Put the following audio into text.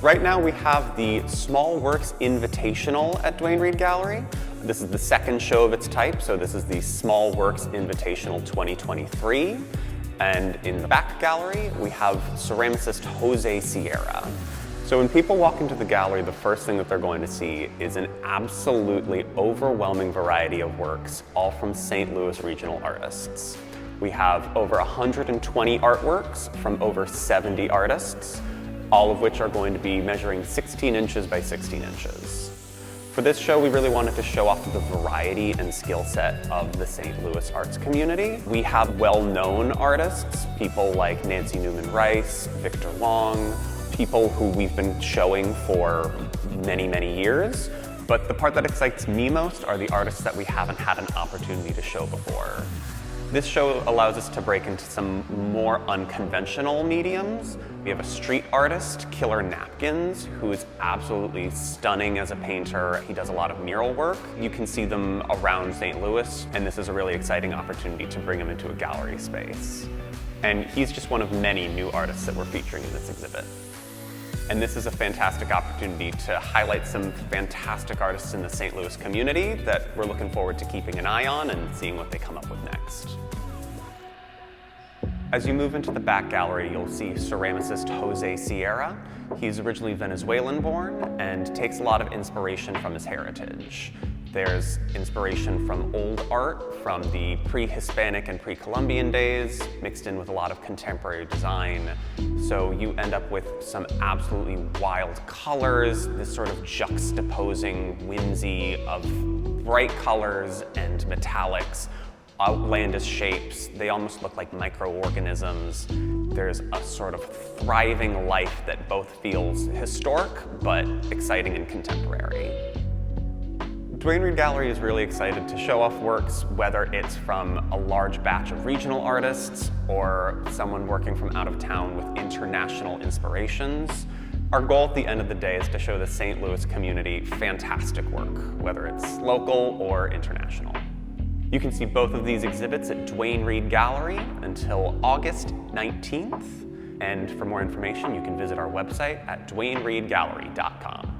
Right now we have the Small Works Invitational at Duane Reed Gallery. This is the second show of its type, so this is the Small Works Invitational 2023. And in the back gallery, we have ceramicist José Sierra. So when people walk into the gallery, the first thing that they're going to see is an absolutely overwhelming variety of works, all from St. Louis regional artists. We have over 120 artworks from over 70 artists, all of which are going to be measuring 16 inches by 16 inches. For this show, we really wanted to show off the variety and skill set of the St. Louis arts community. We have well-known artists, people like Nancy Newman Rice, Victor Long, people who we've been showing for many, many years. But the part that excites me most are the artists that we haven't had an opportunity to show before. This show allows us to break into some more unconventional mediums. We have a street artist, Killer Napkins, who is absolutely stunning as a painter. He does a lot of mural work. You can see them around St. Louis, and this is a really exciting opportunity to bring him into a gallery space. And he's just one of many new artists that we're featuring in this exhibit. And this is a fantastic opportunity to highlight some fantastic artists in the St. Louis community that we're looking forward to keeping an eye on and seeing what they come up with next. As you move into the back gallery, you'll see ceramicist José Sierra. He's originally Venezuelan-born and takes a lot of inspiration from his heritage. There's inspiration from old art from the pre-Hispanic and pre-Columbian days, mixed in with a lot of contemporary design. So you end up with some absolutely wild colors, this sort of juxtaposing whimsy of bright colors and metallics, outlandish shapes. They almost look like microorganisms. There's a sort of thriving life that both feels historic but exciting and contemporary. Duane Reed Gallery is really excited to show off works, whether it's from a large batch of regional artists or someone working from out of town with international inspirations. Our goal at the end of the day is to show the St. Louis community fantastic work, whether it's local or international. You can see both of these exhibits at Duane Reed Gallery until August 19th. And for more information, you can visit our website at duanereedgallery.com.